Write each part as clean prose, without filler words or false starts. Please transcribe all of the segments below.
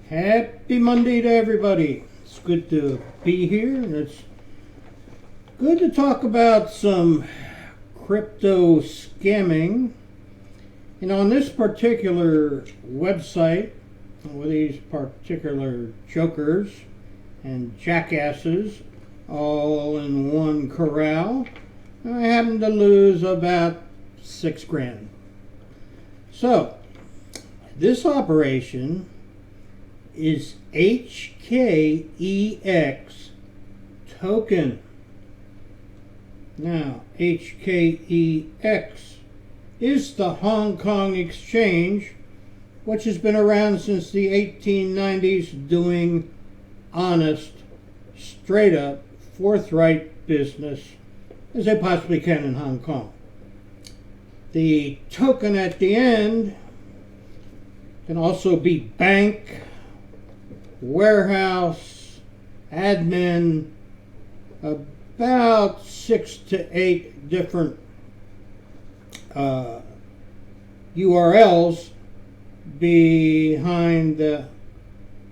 Happy Monday to everybody. It's good to be here, and it's good to talk about some crypto scamming. And on this particular website, with these particular jokers and jackasses all in one corral, I happened to lose about $6,000. So, this operation is HKEX token. Now, HKEX is the Hong Kong exchange, which has been around since the 1890s, doing honest, straight up, forthright business as they possibly can in Hong Kong. The token at the end can also be bank, warehouse, admin, about 6 to 8 different URLs behind the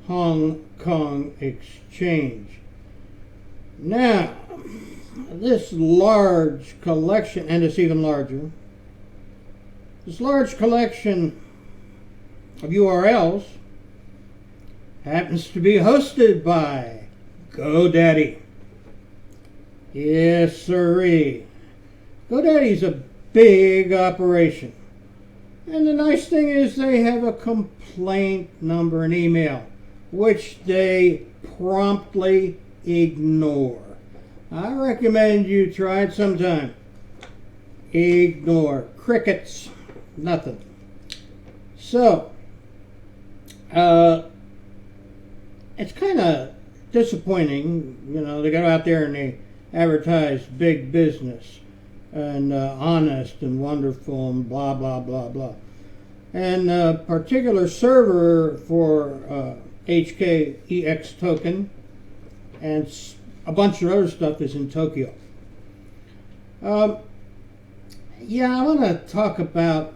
Hong Kong exchange. Now, this large collection, and it's even larger, this large collection of URLs happens to be hosted by GoDaddy. Yes, sirree. GoDaddy's a big operation. And the nice thing is they have a complaint number and email, which they promptly ignore. I recommend you try it sometime. Ignore. Crickets. Nothing. So, it's kind of disappointing. You know, they go out there and they advertise big business and honest and wonderful and blah, blah, blah, blah. And a particular server for HKEX token and a bunch of other stuff is in Tokyo. Yeah, I want to talk about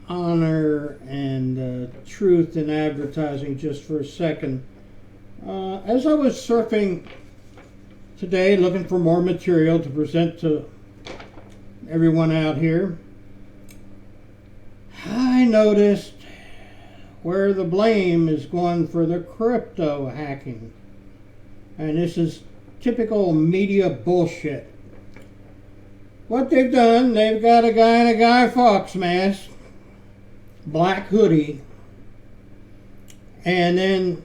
honor and truth in advertising just for a second. As I was surfing today looking for more material to present to everyone out here, I noticed where the blame is going for the crypto hacking. And this is typical media bullshit. What they've done, they've got a guy in a Guy Fawkes mask, black hoodie, and then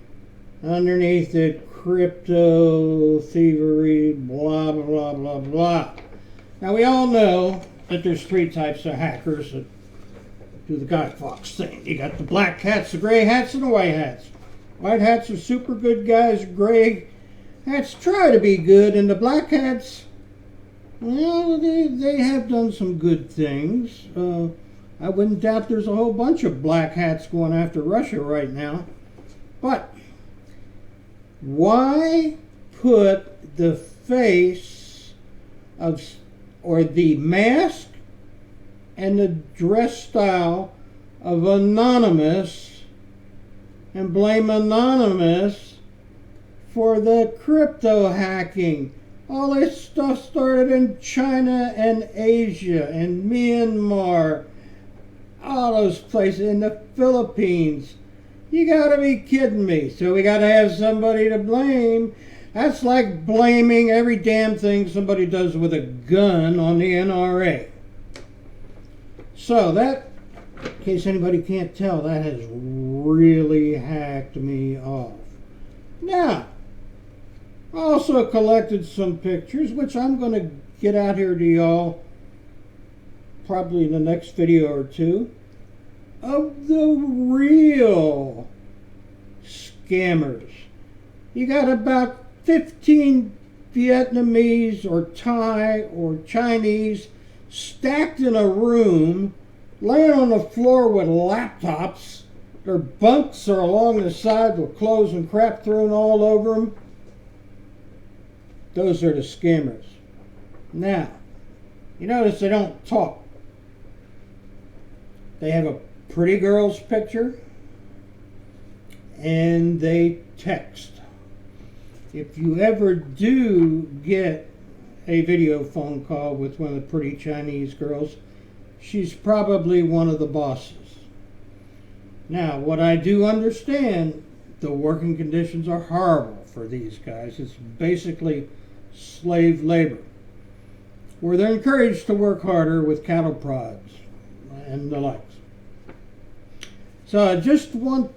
underneath it, crypto thievery, blah, blah, blah, blah. Now, we all know that there's 3 types of hackers that do the Guy Fawkes thing. You got the black hats, the gray hats, and the white hats. White hats are super good guys. Gray hats try to be good, and the black hats, well, they have done some good things. I wouldn't doubt there's a whole bunch of black hats going after Russia right now. But why put the face of, or the mask and the dress style of Anonymous and blame Anonymous for the crypto hacking? All this stuff started in China and Asia and Myanmar, all those places, in the Philippines. You gotta be kidding me. So we gotta have somebody to blame. That's like blaming every damn thing somebody does with a gun on the NRA. So that, in case anybody can't tell, that has really hacked me off. Now, I also collected some pictures, which I'm going to get out here to y'all probably in the next video or two, of the real scammers. You got about 15 Vietnamese or Thai or Chinese stacked in a room, laying on the floor with laptops. Their bunks are along the side with clothes and crap thrown all over them. Those are the scammers. Now, you notice they don't talk. They have a pretty girl's picture and they text. If you ever do get a video phone call with one of the pretty Chinese girls, she's probably one of the bosses. Now, what I do understand, the working conditions are horrible for these guys. It's basically slave labor, where they're encouraged to work harder with cattle prods and the likes. So I just want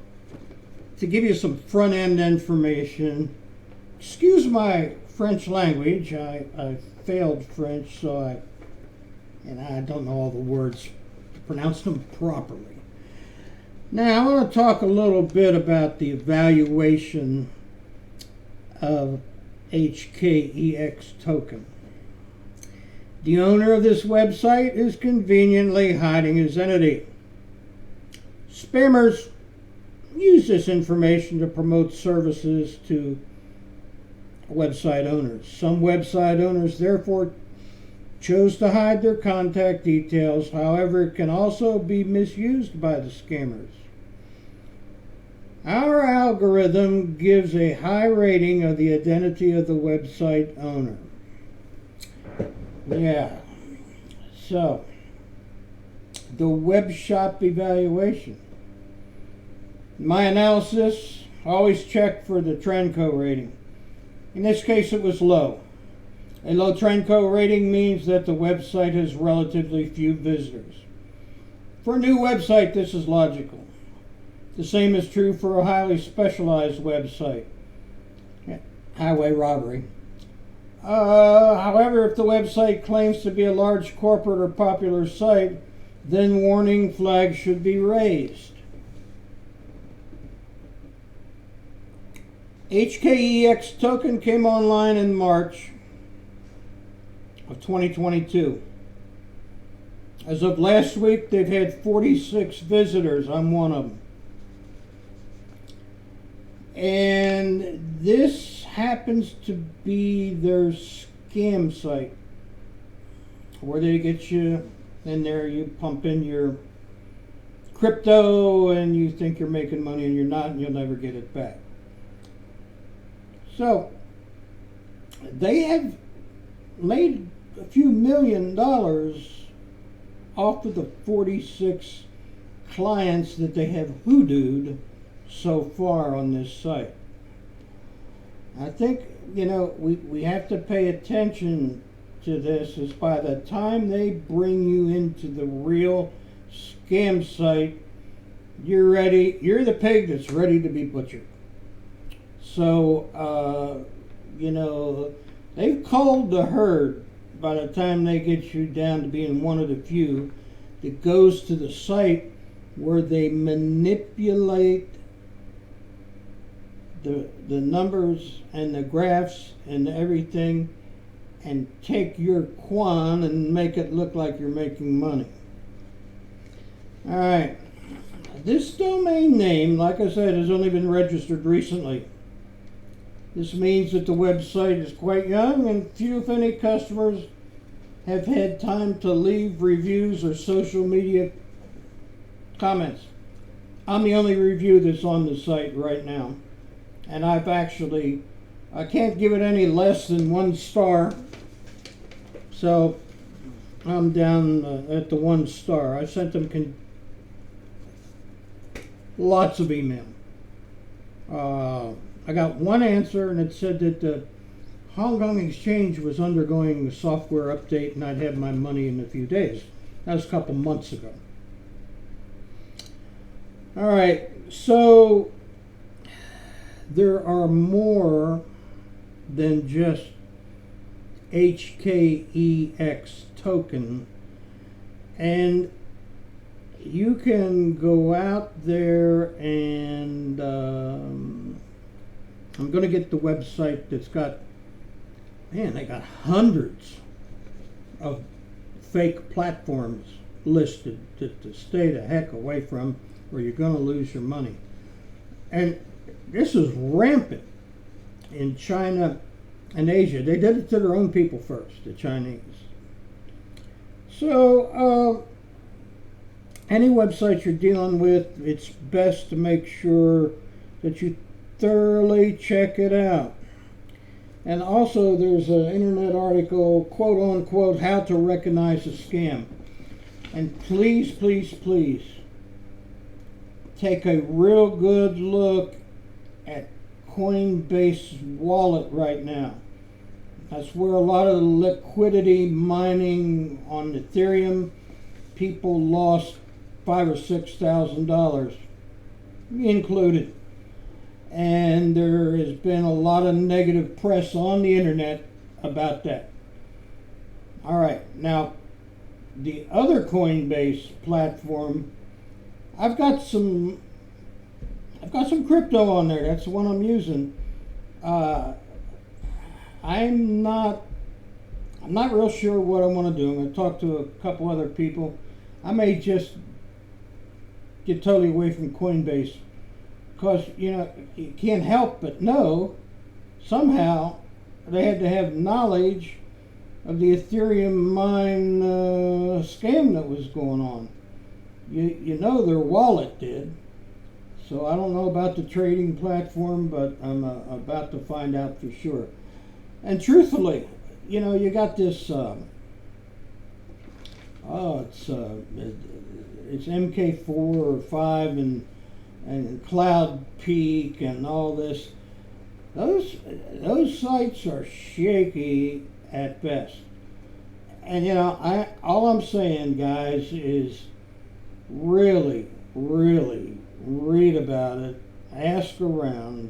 to give you some front-end information. Excuse my French language. I failed French, so I don't know all the words to pronounce them properly. Now, I want to talk a little bit about the evaluation of HKEX token. The owner of this website is conveniently hiding his identity. Spammers use this information to promote services to website owners. Some website owners, therefore, chose to hide their contact details. However, it can also be misused by the scammers. Our algorithm gives a high rating of the identity of the website owner. Yeah. So, the web shop evaluation. My analysis, always check for the Trendco rating. In this case, it was low. A low Trendco rating means that the website has relatively few visitors. For a new website, this is logical. The same is true for a highly specialized website. Highway robbery. However, if the website claims to be a large corporate or popular site, then warning flags should be raised. HKEX token came online in March of 2022. As of last week, they've had 46 visitors. I'm one of them. And this happens to be their scam site, where they get you in there, you pump in your crypto and you think you're making money and you're not, and you'll never get it back. So they have made a few $1 million off of the 46 clients that they have hoodooed so far on this site. I think, we have to pay attention to this, is by the time they bring you into the real scam site, you're ready, you're the pig that's ready to be butchered. So, they've culled the herd by the time they get you down to being one of the few that goes to the site where they manipulate the numbers and the graphs and everything and take your quan and make it look like you're making money. All right. This domain name, like I said, has only been registered recently. This means that the website is quite young and few, if any, customers have had time to leave reviews or social media comments. I'm the only review that's on the site right now. And I can't give it any less than 1 star. So I'm down at the 1 star. I sent them lots of email. I got one answer, and it said that the Hong Kong Exchange was undergoing a software update and I'd have my money in a few days. That was a couple months ago. All right, so there are more than just HKEX token, and you can go out there and I'm going to get the website that's got, they got hundreds of fake platforms listed to stay the heck away from, or you're going to lose your money. And this is rampant in China and Asia. They did it to their own people first, the Chinese. So any website you're dealing with, it's best to make sure that you thoroughly check it out. And also, there's an internet article, quote unquote, how to recognize a scam. And please, please, please, take a real good look at Coinbase wallet right now. That's where a lot of the liquidity mining on Ethereum, people lost $5,000 or $6,000, me included. And there has been a lot of negative press on the internet about that. All right, now the other Coinbase platform, I've got some crypto on there. That's the one I'm using. I'm not real sure what I want to do. I'm going to talk to a couple other people. I may just get totally away from Coinbase because, you can't help but know somehow they had to have knowledge of the Ethereum mine scam that was going on. Their wallet did. So I don't know about the trading platform, but I'm about to find out for sure. And truthfully, you got this. It's MK4 or 5 and Cloud Peak and all this. Those sites are shaky at best. And all I'm saying, guys, is really, really read about it, ask around,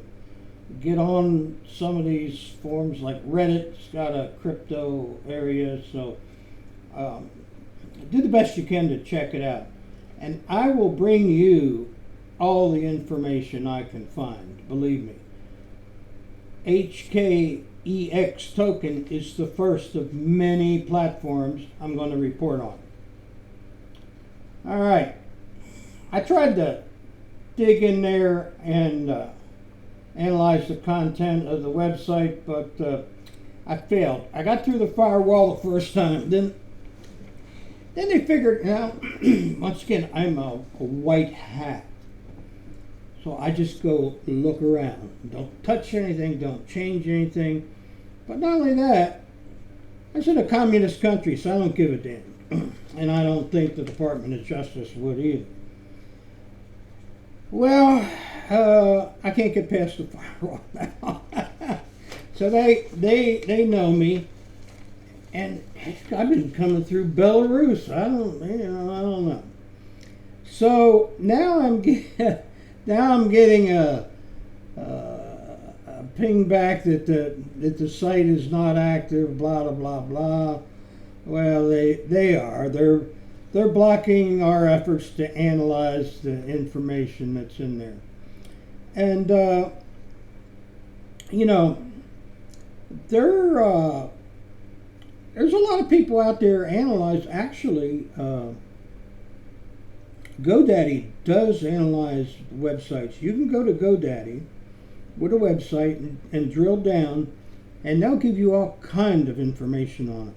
get on some of these forums like Reddit's got a crypto area, so do the best you can to check it out. And I will bring you all the information I can find, believe me. HKEX token is the first of many platforms I'm going to report on. All right. I tried to dig in there and analyze the content of the website, but I failed. I got through the firewall the first time. Then they figured out, once again, I'm a white hat. So I just go look around. Don't touch anything, don't change anything. But not only that, it's in a communist country, so I don't give a damn. And I don't think the Department of Justice would either. Well, I can't get past the firewall now. So they know me, and I've been coming through Belarus. I don't know. So now I'm getting a ping back that the site is not active. Blah blah blah blah. Well, they are. They're blocking our efforts to analyze the information that's in there. And, there's a lot of people out there analyze. Actually, GoDaddy does analyze websites. You can go to GoDaddy with a website and drill down, and they'll give you all kind of information on it.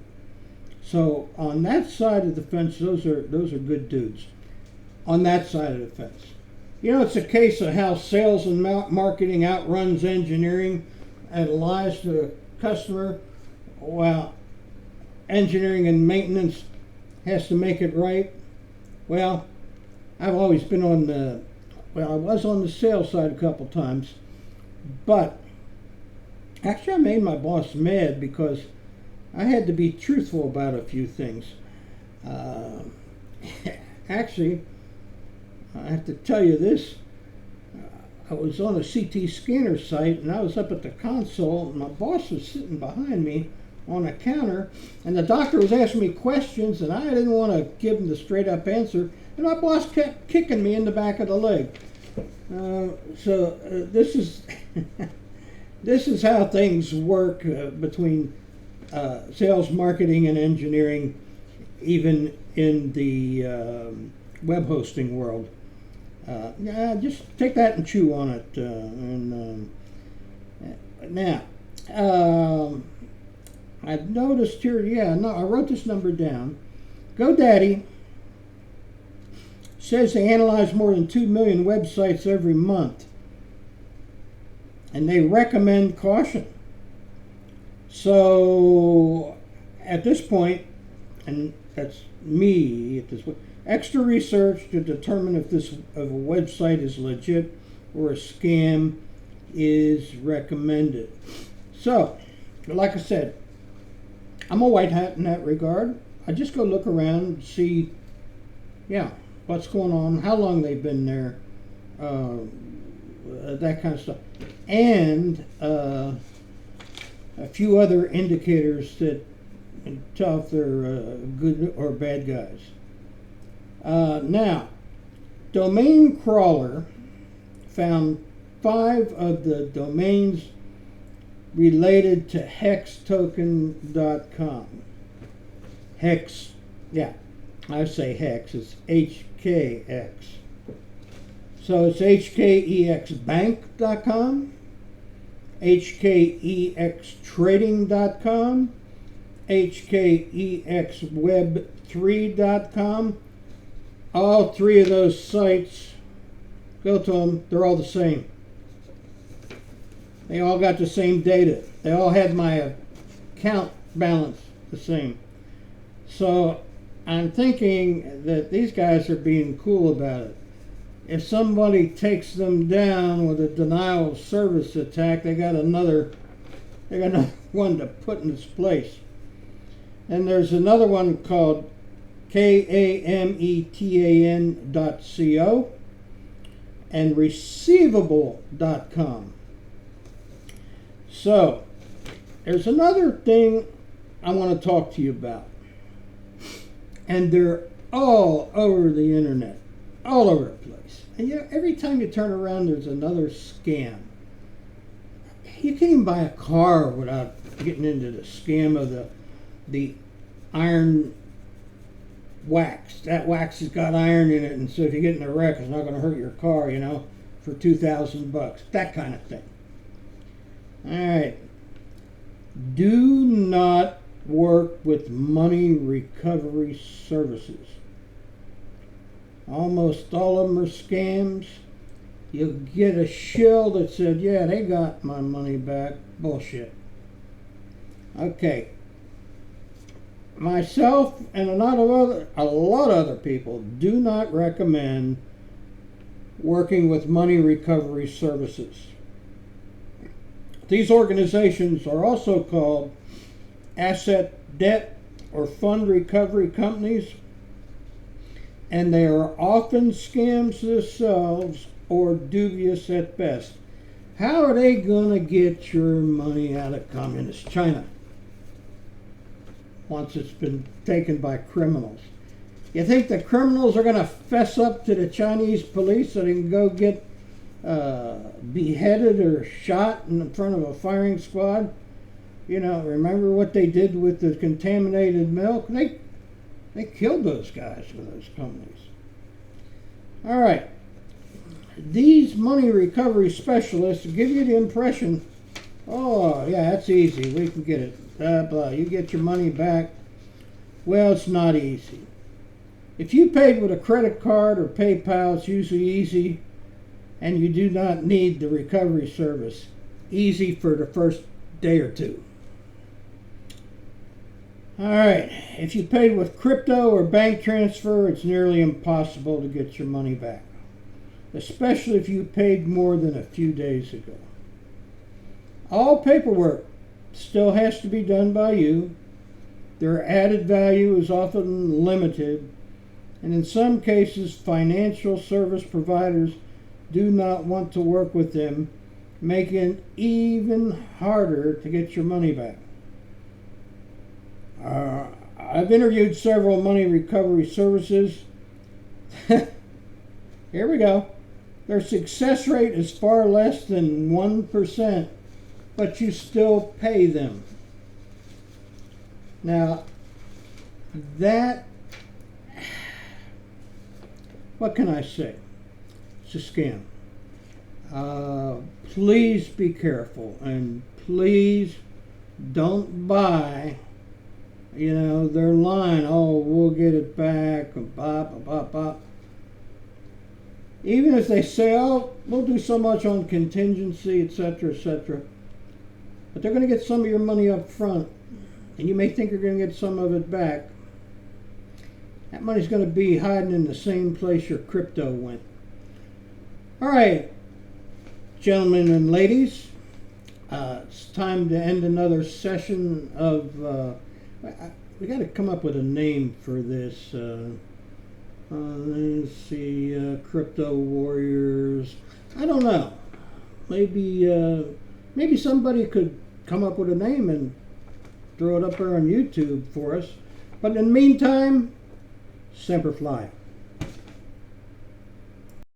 So on that side of the fence, those are good dudes. On that side of the fence, it's a case of how sales and marketing outruns engineering and lies to the customer. Well, engineering and maintenance has to make it right. Well, I've always been I was on the sales side a couple times, but actually I made my boss mad because I had to be truthful about a few things. Actually, I have to tell you this. I was on a CT scanner site, and I was up at the console, and my boss was sitting behind me on a counter, and the doctor was asking me questions, and I didn't want to give him the straight-up answer, and my boss kept kicking me in the back of the leg. This is this is how things work between sales, marketing, and engineering, even in the web hosting world. Just take that and chew on it. Now, I've noticed here, I wrote this number down. GoDaddy says they analyze more than 2 million websites every month. and they recommend caution. So at this point, and that's me at this point, extra research to determine if a website is legit or a scam is recommended. So, like I said, I'm a white hat in that regard. I just go look around and see, what's going on, how long they've been there, that kind of stuff. And a few other indicators that tell if they're good or bad guys. Now, Domain Crawler found 5 of the domains related to hextoken.com. Hex, I say hex, it's HKX. So it's hkexbank.com, hkextrading.com, hkexweb3.com. All 3 of those sites, go to them, they're all the same. They all got the same data. They all had my account balance the same. So I'm thinking that these guys are being cool about it. If somebody takes them down with a denial of service attack, they got another one to put in its place. And there's another one called kametan.co and receivable.com. So, there's another thing I want to talk to you about. And they're all over the internet, all over the place. And every time you turn around, there's another scam. You can't even buy a car without getting into the scam of the iron wax. That wax has got iron in it, and so if you get in a wreck, it's not going to hurt your car, for $2,000. That kind of thing. All right. Do not work with money recovery services. Almost all of them are scams. You'll get a shill that said, yeah, they got my money back. Bullshit. Okay. Myself and a lot of other people do not recommend working with money recovery services. These organizations are also called asset, debt, or fund recovery companies, and they are often scams themselves or dubious at best. How are they going to get your money out of communist China once it's been taken by criminals? You think the criminals are going to fess up to the Chinese police so they can go get beheaded or shot in front of a firing squad? Remember what they did with the contaminated milk? They killed those guys with those companies. All right. These money recovery specialists give you the impression, oh, yeah, that's easy. We can get it. Blah, blah. You get your money back. Well, it's not easy. If you paid with a credit card or PayPal, it's usually easy, and you do not need the recovery service. Easy for the first day or two. All right, if you paid with crypto or bank transfer, it's nearly impossible to get your money back, especially if you paid more than a few days ago. All paperwork still has to be done by you. Their added value is often limited, and in some cases, financial service providers do not want to work with them, making it even harder to get your money back. I've interviewed several money recovery services. Here we go. Their success rate is far less than 1%, but you still pay them. Now, what can I say? It's a scam. Please be careful, and please don't buy, their line, oh, we'll get it back, and blah, blah, blah, blah. even if they say, oh, we'll do so much on contingency, etc., etc., but they're going to get some of your money up front, and you may think you're going to get some of it back. That money's going to be hiding in the same place your crypto went. All right, gentlemen and ladies, it's time to end another session of, we got to come up with a name for this. Let's see, Crypto Warriors. I don't know. Maybe somebody could come up with a name and throw it up there on YouTube for us. But in the meantime, Semper Fi.